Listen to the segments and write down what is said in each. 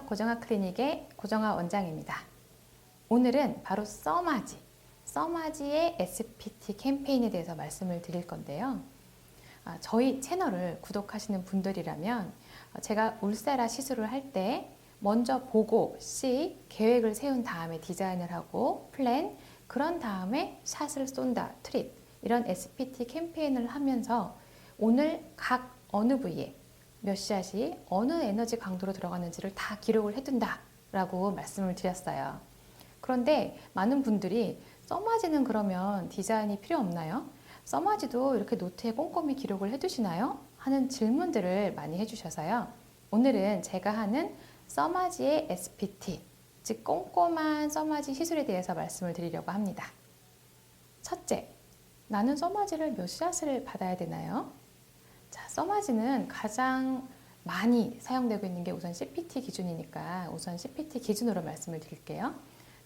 안녕하세요. 고정아 클리닉의 고정아 원장입니다. 오늘은 바로 써마지의 SPT 캠페인에 대해서 말씀을 드릴 건데요. 저희 채널을 구독하시는 분들이라면 제가 울세라 시술을 할 때 먼저 보고 계획을 세운 다음에 디자인을 하고 플랜, 그런 다음에 샷을 쏜다, 트릿, 이런 SPT 캠페인을 하면서 오늘 각 어느 부위에 몇 샷이 어느 에너지 강도로 들어가는지를 다 기록을 해둔다 라고 말씀을 드렸어요. 그런데 많은 분들이 써마지는 그러면 디자인이 필요 없나요? 써마지도 이렇게 노트에 꼼꼼히 기록을 해두시나요? 하는 질문들을 많이 해주셔서요. 오늘은 제가 하는 써마지의 SPT, 즉 꼼꼼한 써마지 시술에 대해서 말씀을 드리려고 합니다. 첫째, 나는 써마지를 몇 샷을 받아야 되나요? 자, 써마지는 가장 많이 사용되고 있는 게 우선 CPT 기준이니까 우선 CPT 기준으로 말씀을 드릴게요.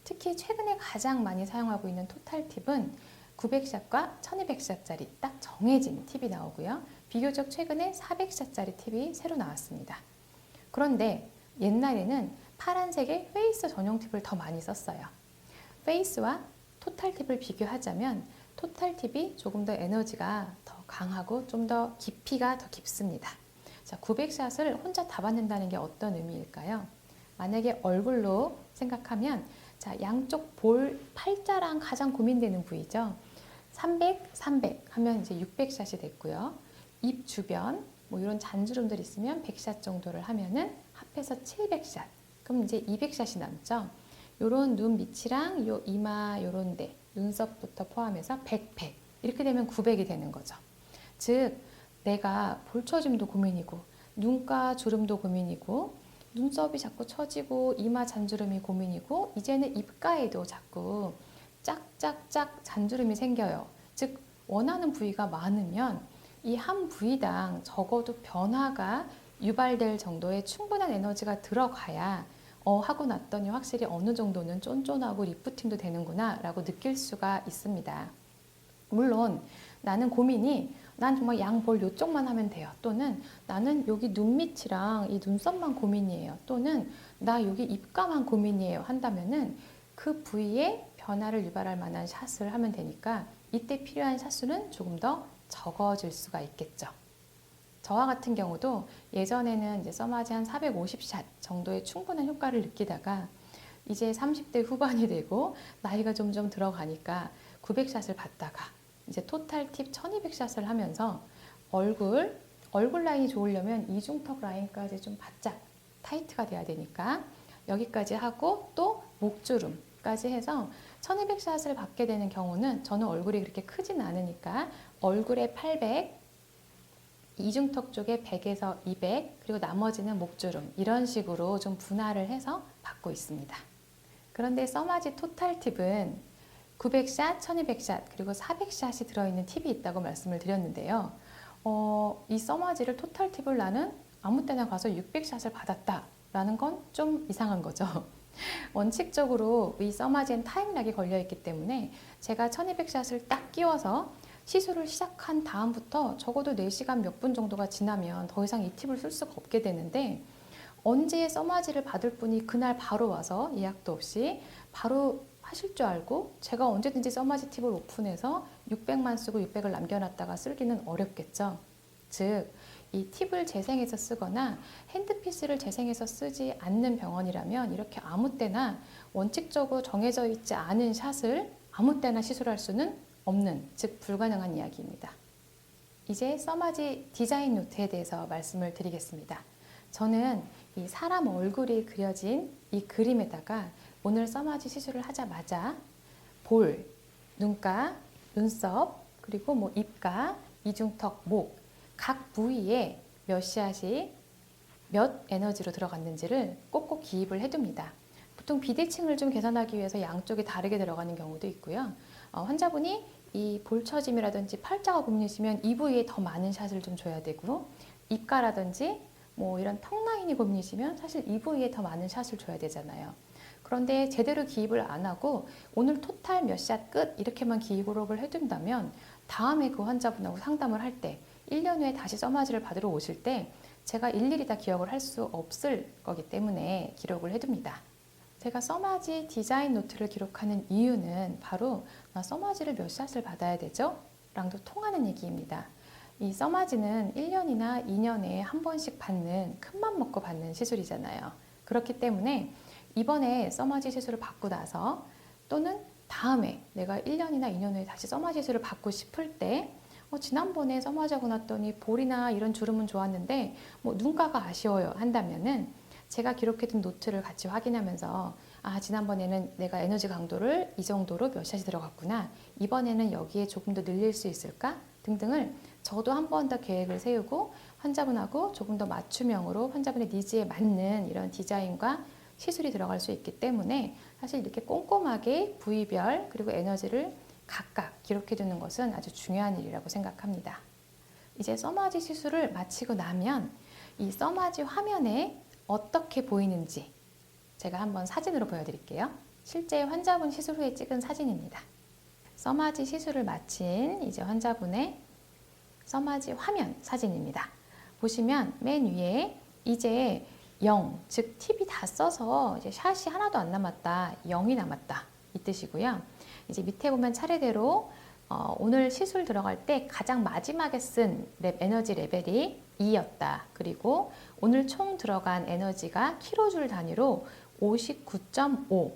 특히 최근에 가장 많이 사용하고 있는 토탈 팁은 900샷과 1200샷짜리 딱 정해진 팁이 나오고요. 비교적 최근에 400샷짜리 팁이 새로 나왔습니다. 그런데 옛날에는 파란색의 페이스 전용 팁을 더 많이 썼어요. 페이스와 토탈 팁을 비교하자면 토탈 팁이 조금 더 에너지가 더 강하고 좀 더 깊이가 더 깊습니다. 자, 900샷을 혼자 다 받는다는 게 어떤 의미일까요? 만약에 얼굴로 생각하면 자, 양쪽 볼 팔자랑 가장 고민되는 부위죠. 300 하면 이제 600샷이 됐고요. 입 주변 뭐 이런 잔주름들 있으면 100샷 정도를 하면은 합해서 700샷. 그럼 이제 200샷이 남죠. 요런 눈 밑이랑 요 이마 요런 데 눈썹부터 포함해서 100 이렇게 되면 900이 되는 거죠. 즉 내가 볼처짐도 고민이고 눈가 주름도 고민이고 눈썹이 자꾸 처지고 이마 잔주름이 고민이고 이제는 입가에도 자꾸 짝짝짝 잔주름이 생겨요. 즉 원하는 부위가 많으면 이 한 부위당 적어도 변화가 유발될 정도의 충분한 에너지가 들어가야 하고 났더니 확실히 어느 정도는 쫀쫀하고 리프팅도 되는구나 라고 느낄 수가 있습니다. 물론 나는 고민이 난 정말 양볼 요쪽만 하면 돼요. 또는 나는 여기 눈 밑이랑 이 눈썹만 고민이에요. 또는 나 여기 입가만 고민이에요 한다면은 그 부위에 변화를 유발할 만한 샷을 하면 되니까 이때 필요한 샷수는 조금 더 적어질 수가 있겠죠. 저와 같은 경우도 예전에는 이제 써마지 한 450샷 정도의 충분한 효과를 느끼다가 이제 30대 후반이 되고 나이가 점점 들어가니까 900샷을 받다가 이제 토탈 팁 1200샷을 하면서 얼굴 라인이 좋으려면 이중턱 라인까지 좀 바짝 타이트가 돼야 되니까 여기까지 하고 또 목주름까지 해서 1200샷을 받게 되는 경우는 저는 얼굴이 그렇게 크진 않으니까 얼굴에 800, 이중턱 쪽에 100에서 200, 그리고 나머지는 목주름 이런 식으로 좀 분할을 해서 받고 있습니다. 그런데 써마지 토탈 팁은 900샷, 1200샷, 그리고 400샷이 들어있는 팁이 있다고 말씀을 드렸는데요. 이 써마지를 토탈 팁을 나는 아무 때나 가서 600샷을 받았다라는 건 좀 이상한 거죠. 원칙적으로 이 써마지엔 타임락이 걸려있기 때문에 제가 1200샷을 딱 끼워서 시술을 시작한 다음부터 적어도 4시간 몇 분 정도가 지나면 더 이상 이 팁을 쓸 수가 없게 되는데 언제 써마지를 받을 분이 그날 바로 와서 예약도 없이 바로 하실 줄 알고 제가 언제든지 써마지 팁을 오픈해서 600만 쓰고 600을 남겨놨다가 쓰기는 어렵겠죠. 즉, 이 팁을 재생해서 쓰거나 핸드피스를 재생해서 쓰지 않는 병원이라면 이렇게 아무 때나 원칙적으로 정해져 있지 않은 샷을 아무 때나 시술할 수는 없는, 즉 불가능한 이야기입니다. 이제 써마지 디자인 노트에 대해서 말씀을 드리겠습니다. 저는 이 사람 얼굴이 그려진 이 그림에다가 오늘 써마지 시술을 하자마자 볼, 눈가, 눈썹, 그리고 뭐 입가, 이중턱, 목 각 부위에 몇 샷이 몇 에너지로 들어갔는지를 꼭꼭 기입을 해둡니다. 보통 비대칭을 좀 계산하기 위해서 양쪽이 다르게 들어가는 경우도 있고요. 환자분이 이 볼처짐이라든지 팔자가 고민이시면 이 부위에 더 많은 샷을 좀 줘야 되고 입가라든지 뭐 이런 턱 라인이 고민이시면 사실 이 부위에 더 많은 샷을 줘야 되잖아요. 그런데 제대로 기입을 안 하고 오늘 토탈 몇 샷 끝 이렇게만 기록을 해둔다면 다음에 그 환자분하고 상담을 할 때 1년 후에 다시 써마지를 받으러 오실 때 제가 일일이 다 기억을 할 수 없을 거기 때문에 기록을 해둡니다. 제가 써마지 디자인 노트를 기록하는 이유는 바로 나 써마지를 몇 샷을 받아야 되죠? 랑도 통하는 얘기입니다. 이 써마지는 1년이나 2년에 한 번씩 받는, 큰맘 먹고 받는 시술이잖아요. 그렇기 때문에 이번에 써마지 시술을 받고 나서 또는 다음에 내가 1년이나 2년 후에 다시 써마지 시술을 받고 싶을 때 지난번에 써마지 하고 났더니 볼이나 이런 주름은 좋았는데 눈가가 아쉬워요 한다면은 제가 기록해둔 노트를 같이 확인하면서 지난번에는 내가 에너지 강도를 이 정도로 몇 샷이 들어갔구나. 이번에는 여기에 조금 더 늘릴 수 있을까? 등등을 저도 한 번 더 계획을 세우고 환자분하고 조금 더 맞춤형으로 환자분의 니즈에 맞는 이런 디자인과 시술이 들어갈 수 있기 때문에 사실 이렇게 꼼꼼하게 부위별 그리고 에너지를 각각 기록해 두는 것은 아주 중요한 일이라고 생각합니다. 이제 써마지 시술을 마치고 나면 이 써마지 화면에 어떻게 보이는지 제가 한번 사진으로 보여드릴게요. 실제 환자분 시술 후에 찍은 사진입니다. 써마지 시술을 마친 이제 환자분의 써마지 화면 사진입니다. 보시면 맨 위에 이제 0, 즉 팁이 다 써서 이제 샷이 하나도 안 남았다, 0이 남았다 이 뜻이고요. 이제 밑에 보면 차례대로 오늘 시술 들어갈 때 가장 마지막에 쓴 에너지 레벨이 2였다. 그리고 오늘 총 들어간 에너지가 킬로줄 단위로 59.5.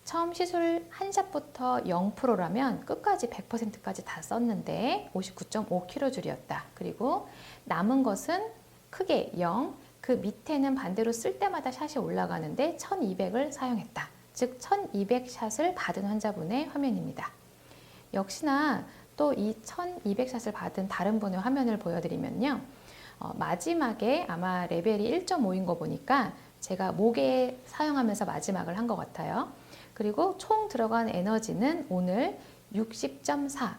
처음 시술 한 샷부터 0%라면 끝까지 100%까지 다 썼는데 59.5kJ였다. 그리고 남은 것은 크게 0, 그 밑에는 반대로 쓸 때마다 샷이 올라가는데 1200을 사용했다. 즉 1200샷을 받은 환자분의 화면입니다. 역시나 또 이 1200샷을 받은 다른 분의 화면을 보여드리면요. 마지막에 아마 레벨이 1.5인 거 보니까 제가 목에 사용하면서 마지막을 한 것 같아요. 그리고 총 들어간 에너지는 오늘 60.4.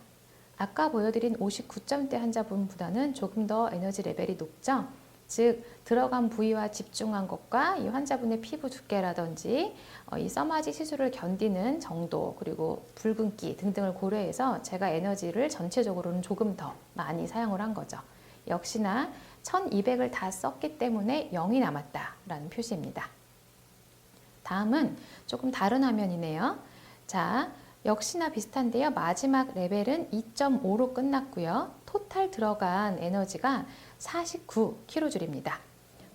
아까 보여드린 59점대 환자분보다는 조금 더 에너지 레벨이 높죠. 즉 들어간 부위와 집중한 것과 이 환자분의 피부 두께라든지 이 써마지 시술을 견디는 정도 그리고 붉은기 등등을 고려해서 제가 에너지를 전체적으로는 조금 더 많이 사용을 한 거죠. 역시나 1200을 다 썼기 때문에 0이 남았다라는 표시입니다. 다음은 조금 다른 화면이네요. 자, 역시나 비슷한데요. 마지막 레벨은 2.5로 끝났고요. 토탈 들어간 에너지가 49kJ입니다.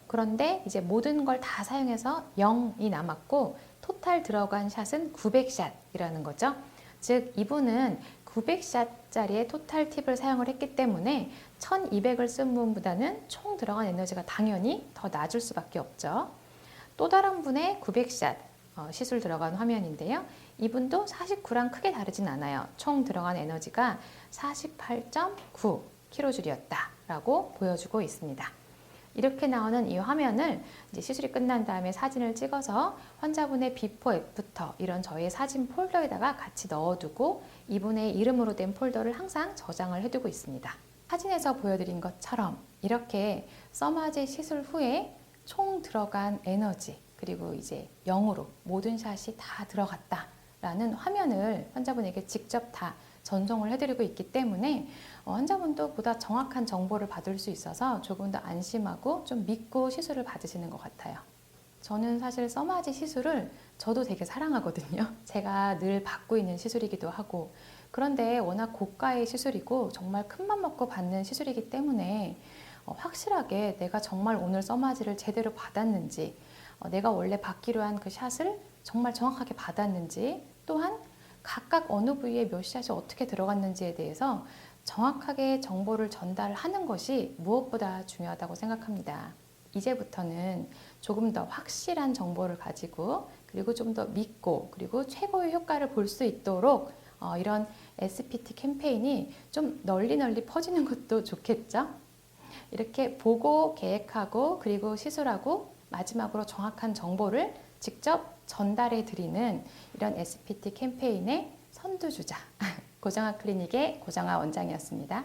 그런데 이제 모든 걸 다 사용해서 0이 남았고 토탈 들어간 샷은 900샷이라는 거죠. 즉 이분은 900샷짜리의 토탈 팁을 사용을 했기 때문에 1200을 쓴 분보다는 총 들어간 에너지가 당연히 더 낮을 수밖에 없죠. 또 다른 분의 900샷 시술 들어간 화면인데요. 이분도 49랑 크게 다르진 않아요. 총 들어간 에너지가 48.9kJ였다라고 보여주고 있습니다. 이렇게 나오는 이 화면을 이제 시술이 끝난 다음에 사진을 찍어서 환자분의 비포 애프터 이런 저의 사진 폴더에다가 같이 넣어두고 이분의 이름으로 된 폴더를 항상 저장을 해두고 있습니다. 사진에서 보여드린 것처럼 이렇게 써마지 시술 후에 총 들어간 에너지 그리고 이제 0으로 모든 샷이 다 들어갔다라는 화면을 환자분에게 직접 다 전송을 해드리고 있기 때문에 환자분도 보다 정확한 정보를 받을 수 있어서 조금 더 안심하고 좀 믿고 시술을 받으시는 것 같아요. 저는 사실 써마지 시술을 저도 되게 사랑하거든요. 제가 늘 받고 있는 시술이기도 하고 그런데 워낙 고가의 시술이고 정말 큰맘 먹고 받는 시술이기 때문에 확실하게 내가 정말 오늘 써마지를 제대로 받았는지 내가 원래 받기로 한 그 샷을 정말 정확하게 받았는지 또한 각각 어느 부위에 몇 샷이 어떻게 들어갔는지에 대해서 정확하게 정보를 전달하는 것이 무엇보다 중요하다고 생각합니다. 이제부터는 조금 더 확실한 정보를 가지고 그리고 좀 더 믿고 그리고 최고의 효과를 볼 수 있도록 이런 SPT 캠페인이 좀 널리 퍼지는 것도 좋겠죠? 이렇게 보고 계획하고 그리고 시술하고 마지막으로 정확한 정보를 직접 전달해 드리는 이런 SPT 캠페인의 선두주자 고정아 클리닉의 고정아 원장이었습니다.